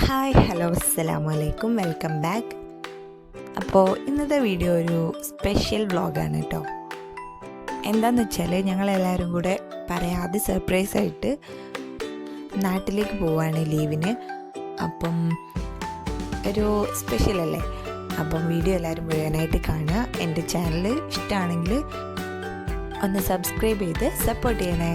Hi hello അസ്സലാമു അലൈക്കും welcome back. അപ്പോൾ ഇന്നത്തെ വീഡിയോ ഒരു സ്പെഷ്യൽ വ്ളോഗാണ് കേട്ടോ. എന്താണെന്ന് വെച്ചാൽ ഞങ്ങളെല്ലാവരും കൂടെ പറയാതെ സർപ്രൈസായിട്ട് നാട്ടിലേക്ക് പോവുകയാണ് ലീവിന്. അപ്പം ഒരു സ്പെഷ്യൽ അല്ലേ, അപ്പം വീഡിയോ എല്ലാവരും മുഴുവനായിട്ട് കാണുക. എൻ്റെ ചാനൽ ഇഷ്ടമാണെങ്കിൽ ഒന്ന് സബ്സ്ക്രൈബ് ചെയ്ത് സപ്പോർട്ട് ചെയ്യണേ.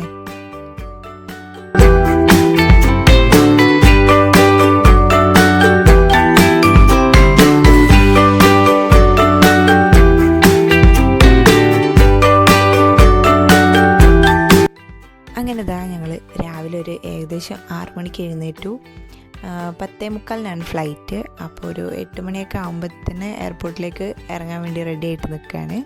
അങ്ങനെ ഞങ്ങൾ രാവിലെ ഒരു ഏകദേശം 6 മണിക്ക് എഴുന്നേറ്റു. 10:45 ഫ്ലൈറ്റ്. അപ്പോൾ ഒരു 8 മണിയൊക്കെ ആകുമ്പോഴത്തേന് എയർപോർട്ടിലേക്ക് ഇറങ്ങാൻ വേണ്ടി റെഡി ആയിട്ട് നിൽക്കുകയാണ്.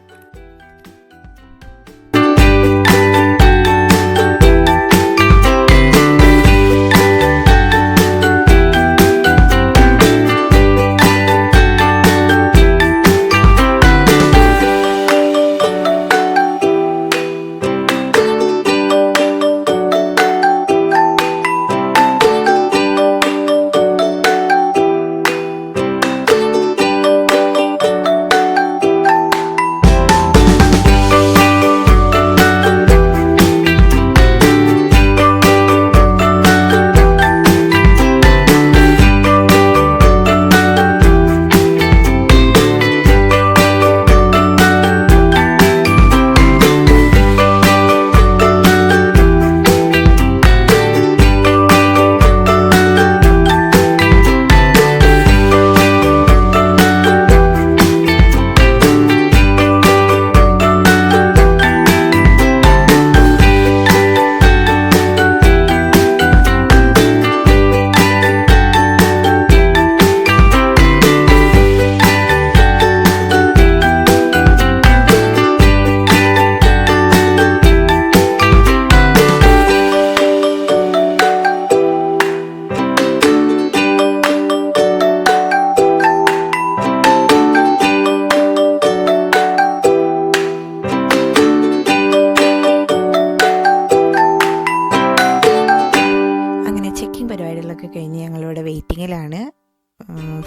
പരിപാടികളൊക്കെ കഴിഞ്ഞ് ഞങ്ങളിവിടെ വെയിറ്റിങ്ങിലാണ്.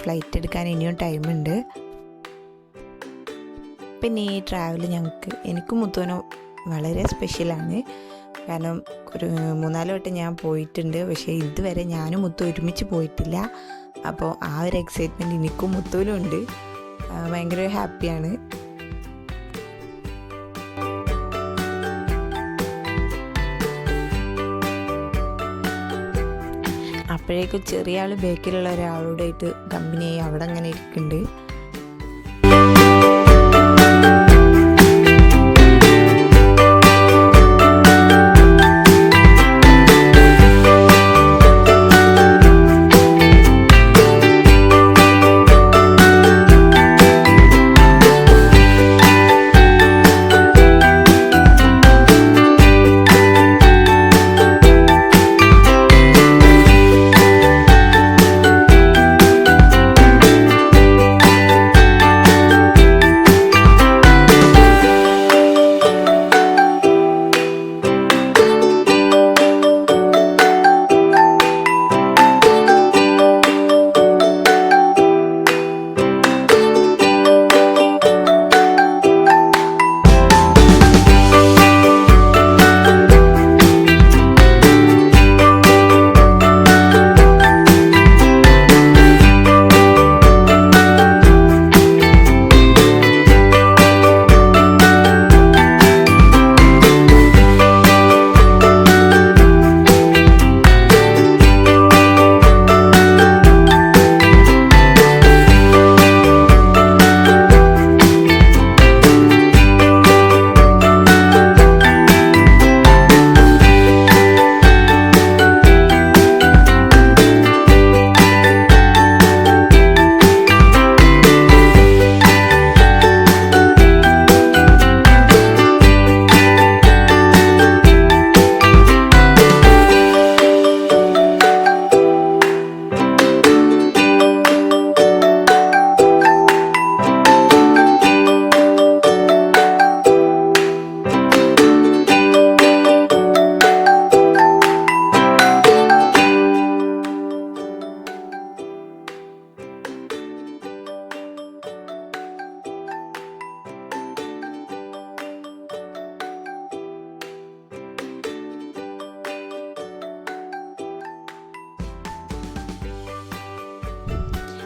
ഫ്ലൈറ്റ് എടുക്കാൻ ഇനിയും ടൈമുണ്ട്. പിന്നെ ഈ ട്രാവൽ എനിക്കും മുത്തോനും വളരെ സ്പെഷ്യലാണ്. കാരണം ഒരു 3-4 വട്ടം ഞാൻ പോയിട്ടുണ്ട്, പക്ഷേ ഇതുവരെ ഞാനും മുത്തും ഒരുമിച്ച് പോയിട്ടില്ല. അപ്പോൾ ആ ഒരു എക്സൈറ്റ്മെൻറ്റ് എനിക്കും മുത്തോനും ഉണ്ട്. ഭയങ്കര ഹാപ്പിയാണ്. അപ്പോഴേക്കും ചെറിയ ആൾ ബേക്കിലുള്ള ഒരാളോടായിട്ട് കമ്പനിയായി അവിടെ അങ്ങനെ ഇരിക്കുന്നുണ്ട്.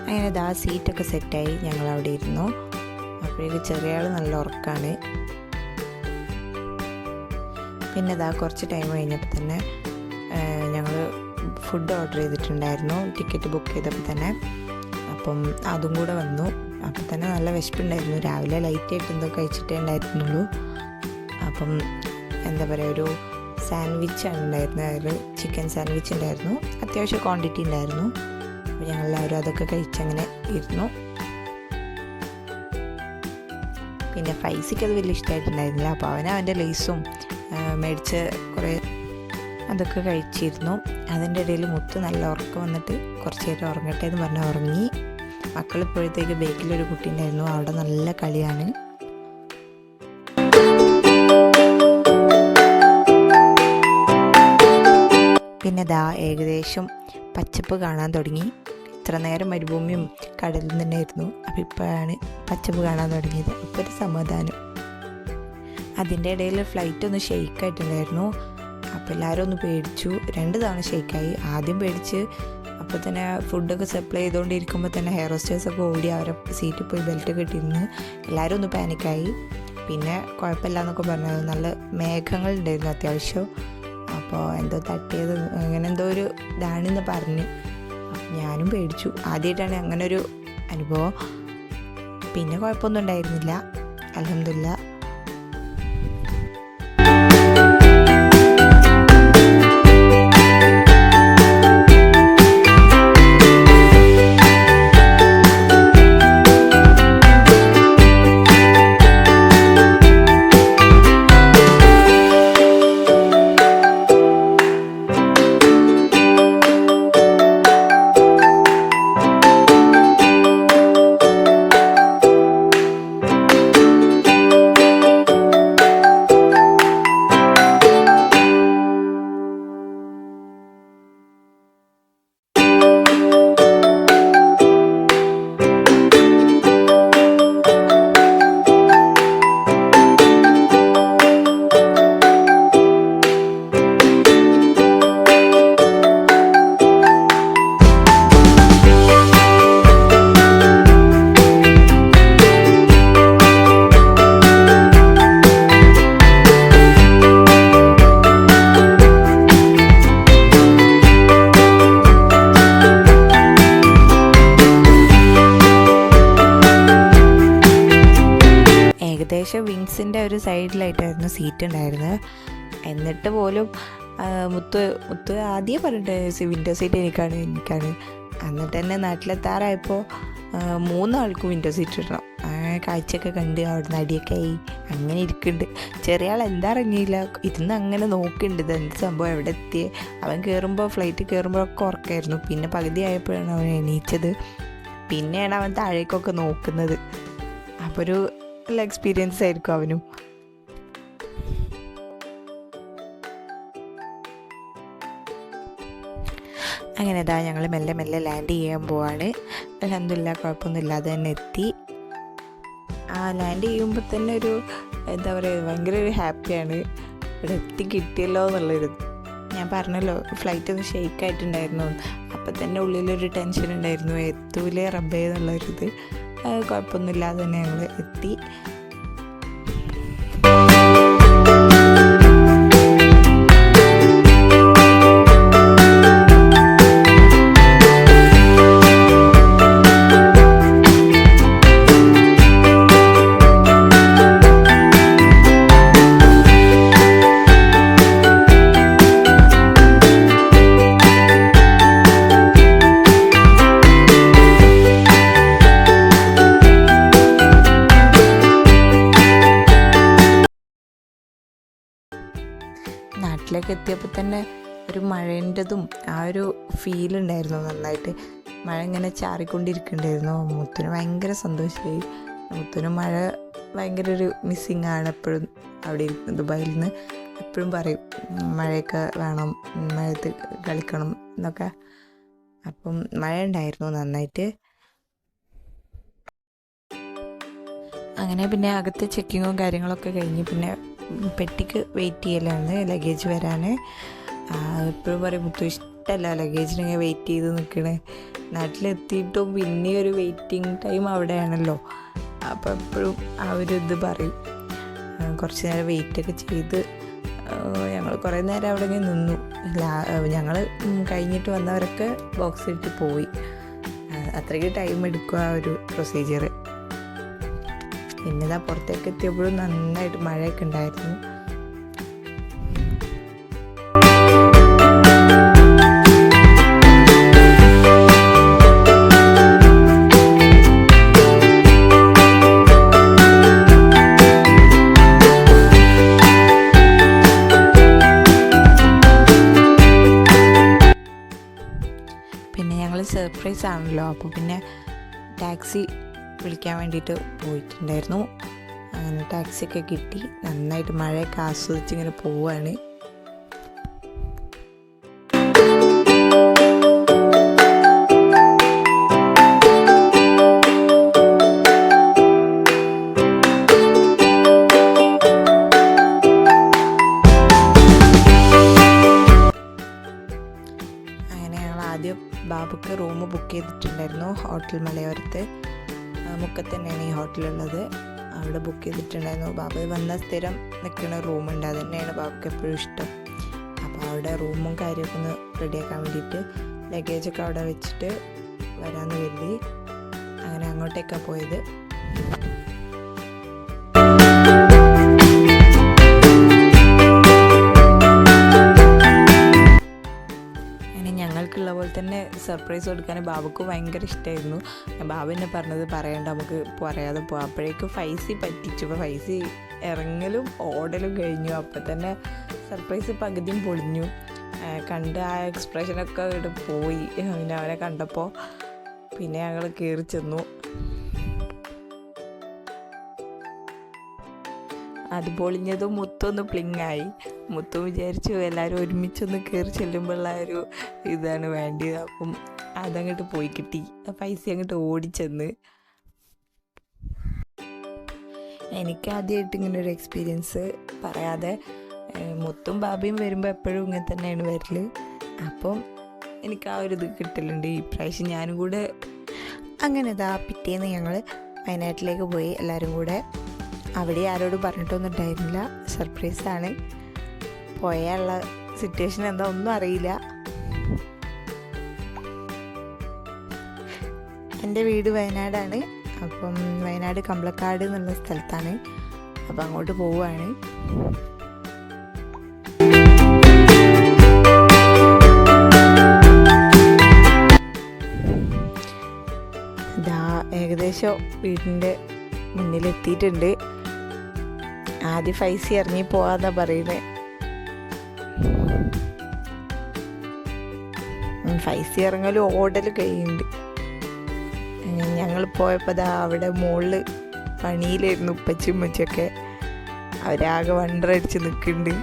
അങ്ങനെ ഇതാ സീറ്റൊക്കെ സെറ്റായി ഞങ്ങളവിടെ ഇരുന്നു. അപ്പോഴേക്ക് ചെറിയ ആൾ നല്ല ഉറക്കമാണ്. പിന്നെ ഇതാ കുറച്ച് ടൈം കഴിഞ്ഞപ്പോൾ തന്നെ ഞങ്ങൾ ഫുഡ് ഓർഡർ ചെയ്തിട്ടുണ്ടായിരുന്നു, ടിക്കറ്റ് ബുക്ക് ചെയ്തപ്പോൾ തന്നെ. അപ്പം അതും കൂടെ വന്നു. അപ്പം തന്നെ നല്ല വിശപ്പുണ്ടായിരുന്നു. രാവിലെ ലൈറ്റായിട്ട് എന്തോ കഴിച്ചിട്ടേ ഉണ്ടായിരുന്നുള്ളൂ. അപ്പം എന്താ പറയുക, ഒരു സാൻഡ്വിച്ചാണ് ഉണ്ടായിരുന്നത്. അതിൽ ചിക്കൻ സാൻഡ്വിച്ച് ഉണ്ടായിരുന്നു, അത്യാവശ്യം ക്വാണ്ടിറ്റി ഉണ്ടായിരുന്നു. അപ്പോൾ ഞങ്ങളെല്ലാവരും അതൊക്കെ കഴിച്ചങ്ങനെ ഇരുന്നു. പിന്നെ ഫൈസിക്ക് അത് വലിയ ഇഷ്ടമായിട്ടുണ്ടായിരുന്നില്ല. അപ്പോൾ അവൻ്റെ ലേസും മേടിച്ച് കുറേ അതൊക്കെ കഴിച്ചിരുന്നു. അതിൻ്റെ ഇടയിൽ മുത്ത് നല്ല ഉറക്കം വന്നിട്ട് കുറച്ച് നേരം ഉറങ്ങട്ടെ എന്ന് പറഞ്ഞാൽ ഉറങ്ങി. മക്കളിപ്പോഴത്തേക്ക് ബേക്കിലൊരു കുട്ടി ഉണ്ടായിരുന്നു, അവിടെ നല്ല കളിയാണ്. പിന്നെ ദാ ഏകദേശം പച്ചപ്പ് കാണാൻ തുടങ്ങി. ഇത്ര നേരം മരുഭൂമിയും കടലും തന്നെ ആയിരുന്നു. അപ്പോൾ ഇപ്പോഴാണ് പച്ചപ്പ് കാണാൻ തുടങ്ങിയത്. അപ്പോൾ ഒരു സമാധാനം. അതിൻ്റെ ഇടയിൽ ഫ്ലൈറ്റ് ഒന്ന് ഷെയ്ക്കായിട്ടുണ്ടായിരുന്നു. അപ്പോൾ എല്ലാവരും ഒന്ന് പേടിച്ചു. 2 തവണ ഷെയ്ക്കായി. ആദ്യം പേടിച്ച് അപ്പോൾ തന്നെ ഫുഡൊക്കെ സപ്ലൈ ചെയ്തുകൊണ്ടിരിക്കുമ്പോൾ തന്നെ ഹെയർ ഹോസ്റ്റേഴ്സൊക്കെ ഓടി അവരെ സീറ്റിൽ പോയി ബെൽറ്റ് കെട്ടിയിരുന്ന് എല്ലാവരും ഒന്ന് പാനിക്കായി. പിന്നെ കുഴപ്പമില്ല എന്നൊക്കെ പറഞ്ഞത്. നല്ല മേഘങ്ങൾ ഉണ്ടായിരുന്നു അത്യാവശ്യം. അപ്പോൾ എന്തോ തട്ടിയത് അങ്ങനെ എന്തോ ഒരു ഇതാണെന്ന് പറഞ്ഞ് ഞാനും പേടിച്ചു. ആദ്യമായിട്ടാണ് അങ്ങനെ ഒരു അനുഭവം. പിന്നെ കുഴപ്പമൊന്നും ഉണ്ടായിരുന്നില്ല, അൽഹംദുലില്ലാ. ഏകദേശം വിങ്സിൻ്റെ ഒരു സൈഡിലായിട്ടായിരുന്നു സീറ്റ് ഉണ്ടായിരുന്നത്. എന്നിട്ട് പോലും മുത്ത് ആദ്യം പറഞ്ഞിട്ട് വിൻഡോ സീറ്റ് എനിക്കാണ്. എന്നിട്ട് തന്നെ നാട്ടിലെത്താറായപ്പോൾ 3 ആൾക്കും വിൻഡോ സീറ്റ് ഇടണം. കാഴ്ചയൊക്കെ കണ്ട് അവിടുന്ന് അടിയൊക്കെ ആയി അങ്ങനെ ഇരിക്കുന്നുണ്ട്. ചെറിയ ആൾ എന്താ അറിഞ്ഞില്ല, ഇരുന്ന് അങ്ങനെ നോക്കുന്നുണ്ട് ഇതെന്ത് സംഭവം, എവിടെ എത്തിയേ. അവൻ കയറുമ്പോൾ ഫ്ലൈറ്റ് കയറുമ്പോഴൊക്കെ ഉറക്കമായിരുന്നു. പിന്നെ പകുതി ആയപ്പോഴാണ് അവൻ എണീച്ചത്. പിന്നെയാണ് അവൻ താഴേക്കൊക്കെ നോക്കുന്നത്. അപ്പോൾ ഒരു നല്ല എക്സ്പീരിയൻസ് ആയിരിക്കും അവനും. അങ്ങനെ ഇതാ ഞങ്ങൾ മെല്ലെ മെല്ലെ ലാൻഡ് ചെയ്യാൻ പോവാണ്. അൽഹംദുലില്ലാ കുഴപ്പമൊന്നും ഇല്ലാതെ തന്നെ എത്തി. ലാൻഡ് ചെയ്യുമ്പോൾ തന്നെ ഒരു എന്താ പറയുക, ഭയങ്കര ഒരു ഹാപ്പിയാണ്. ഇവിടെ എത്തി കിട്ടിയല്ലോ എന്നുള്ളൊരു. ഞാൻ പറഞ്ഞല്ലോ ഫ്ലൈറ്റ് ഒന്ന് ഷെയ്ക്കായിട്ടുണ്ടായിരുന്നു. അപ്പം തന്നെ ഉള്ളിലൊരു ടെൻഷൻ ഉണ്ടായിരുന്നു, എത്തൂലേ റബ്ബേ എന്നുള്ളൊരിത്. കുഴപ്പമൊന്നുമില്ലാതെ തന്നെ ഞങ്ങൾ എത്തി. നാട്ടിലേക്ക് എത്തിയപ്പോൾ തന്നെ ഒരു മഴേൻ്റെതും ആ ഒരു ഫീലുണ്ടായിരുന്നു നന്നായിട്ട്. മഴ ഇങ്ങനെ ചാറിക്കൊണ്ടിരിക്കുന്നുണ്ടായിരുന്നു. മുത്തിന് ഭയങ്കര സന്തോഷമായി. മുത്തിന് മഴ ഭയങ്കര ഒരു മിസ്സിങ് ആണ് എപ്പോഴും. അവിടെ ദുബായിൽ നിന്ന് എപ്പോഴും പറയും മഴയൊക്കെ വേണം, മഴയത്ത് കളിക്കണം എന്നൊക്കെ. അപ്പം മഴ ഉണ്ടായിരുന്നു നന്നായിട്ട്. അങ്ങനെ പിന്നെ അകത്ത് ചെക്കിങ്ങും കാര്യങ്ങളൊക്കെ കഴിഞ്ഞ് പിന്നെ പെട്ടിക്ക് വെയിറ്റ് ചെയ്യലാണ് ലഗേജ് വരാൻ. എപ്പോഴും പറയും മുത്തു ഇഷ്ടമല്ല ലഗേജിനിങ്ങനെ വെയിറ്റ് ചെയ്ത് നിൽക്കണേ. നാട്ടിലെത്തിയിട്ടും പിന്നെ ഒരു വെയിറ്റിംഗ് ടൈം അവിടെയാണല്ലോ. അപ്പോൾ എപ്പോഴും ആ ഒരു ഇത് പറയും. കുറച്ച് നേരം വെയിറ്റൊക്കെ ചെയ്ത് ഞങ്ങൾ കുറേ നേരം അവിടെ നിന്നു. ഞങ്ങൾ കഴിഞ്ഞിട്ട് വന്നവരൊക്കെ ബോക്സ് ഇട്ട് പോയി. അത്രയ്ക്ക് ടൈം എടുക്കുക ആ ഒരു പ്രൊസീജിയർ. പിന്നെ പുറത്തേക്ക് എത്തിയപ്പോഴും നന്നായിട്ട് മഴയൊക്കെ ഉണ്ടായിരുന്നു. പിന്നെ ഞങ്ങൾ സർപ്രൈസ് ആണല്ലോ, അപ്പോൾ പിന്നെ ടാക്സി വിളിക്കാൻ വേണ്ടിയിട്ട് പോയിട്ടുണ്ടായിരുന്നു. അങ്ങനെ ടാക്സിയൊക്കെ കിട്ടി. നന്നായിട്ട് മഴയൊക്കെ ആസ്വദിച്ച് ഇങ്ങനെ പോവുകയാണ്. ആദ്യം ബാബുക്ക് റൂം ബുക്ക് ചെയ്തിട്ടുണ്ടായിരുന്നു ഹോട്ടൽ മലയോരത്ത്. മുക്കത്ത് തന്നെയാണ് ഈ ഹോട്ടലുള്ളത്. അവിടെ ബുക്ക് ചെയ്തിട്ടുണ്ടായിരുന്നു. ബാബു വന്ന സ്ഥിരം നിൽക്കുന്ന റൂമുണ്ട്, അത് തന്നെയാണ് ബാബുക്ക് എപ്പോഴും ഇഷ്ടം. അപ്പോൾ അവിടെ റൂമും കാര്യമൊക്കെ ഒന്ന് റെഡിയാക്കാൻ വേണ്ടിയിട്ട് ലഗേജൊക്കെ അവിടെ വെച്ചിട്ട് വരാമെന്ന് കരുതി. അങ്ങനെ അങ്ങോട്ടേക്കാണ് പോയത്. ഞങ്ങൾക്കുള്ള പോലെ തന്നെ സർപ്രൈസ് കൊടുക്കാൻ ബാബുക്ക് ഭയങ്കര ഇഷ്ടമായിരുന്നു. ബാബു എന്നെ പറഞ്ഞത് പറയണ്ട, നമുക്ക് പറയാതെ പോകാം. അപ്പോഴേക്കും ഫൈസി പറ്റിച്ചു. അപ്പോൾ ഫൈസി ഇറങ്ങലും ഓടലും കഴിഞ്ഞു. അപ്പോൾ തന്നെ സർപ്രൈസ് പകുതിയും പൊളിഞ്ഞു. കണ്ട് ആ എക്സ്പ്രഷനൊക്കെ ഇവിടെ പോയി. പിന്നെ അവനെ കണ്ടപ്പോൾ പിന്നെ ഞങ്ങൾ കയറി ചെന്നു. അത് പൊളിഞ്ഞതും മുത്തൊന്ന് പ്ലിങ്ങായി. മുത്തും വിചാരിച്ചു എല്ലാവരും ഒരുമിച്ചൊന്ന് കയറി ചെല്ലുമ്പോഴുള്ള ഒരു ഇതാണ് വേണ്ടിയത്. അപ്പം അതങ്ങോട്ട് പോയി കിട്ടി. പൈസ അങ്ങോട്ട് ഓടിച്ചെന്ന്. എനിക്ക് ആദ്യമായിട്ട് ഇങ്ങനെ ഒരു എക്സ്പീരിയൻസ് പറയാതെ. മുത്തും ബാബയും വരുമ്പോൾ എപ്പോഴും ഇങ്ങനെ തന്നെയാണ് വരൽ. അപ്പം എനിക്ക് ആ ഒരു ഇത് കിട്ടലുണ്ട്. ഈ പ്രാവശ്യം ഞാനും കൂടെ. അങ്ങനെ പിറ്റേന്ന് ഞങ്ങൾ വയനാട്ടിലേക്ക് പോയി എല്ലാവരും കൂടെ. അവിടെ ആരോടും പറഞ്ഞിട്ടൊന്നും ഉണ്ടായിരുന്നില്ല. സർപ്രൈസാണ്. പോയുള്ള സിറ്റുവേഷൻ എന്താ ഒന്നും അറിയില്ല. എൻ്റെ വീട് വയനാടാണ്. അപ്പം വയനാട് കമ്പളക്കാട് എന്നുള്ള സ്ഥലത്താണ്. അപ്പം അങ്ങോട്ട് പോവുകയാണ്. ഏകദേശം വീടിൻ്റെ മുന്നിലെത്തിയിട്ടുണ്ട്. ആദ്യം ഫൈസി ഇറങ്ങി പോവാന്നാ പറയുന്നത്. ഫൈസി ഇറങ്ങലും ഓടലും കഴിയുന്നുണ്ട്. ഞങ്ങൾ പോയപ്പോൾ അവിടെ മുകളിൽ പണിയിലായിരുന്നു ഉപ്പച്ചും ഉമ്മച്ചൊക്കെ. അവരാകെ വണ്ടറടിച്ച് നിൽക്കുന്നുണ്ട്.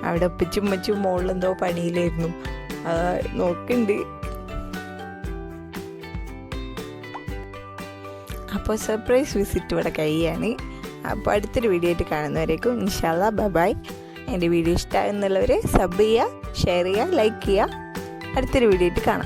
അവിടെ ഉപ്പച്ചും ഉമ്മച്ചും മുകളിലെന്തോ പണിയിലായിരുന്നു, നോക്കുന്നുണ്ട്. അപ്പോൾ സർപ്രൈസ് വിസിറ്റ് ഇവിടെ കഴിയാണ്. അപ്പോൾ അടുത്തൊരു വീഡിയോ ആയിട്ട് കാണുന്നവരേക്കും ഇൻഷാ അല്ലാ ബൈ ബൈ. എൻ്റെ വീഡിയോ ഇഷ്ടമാകുന്നുള്ളവർ സബ് ചെയ്യുക, ഷെയർ ചെയ്യുക, ലൈക്ക് ചെയ്യുക. അടുത്തൊരു വീഡിയോ ആയിട്ട് കാണാം.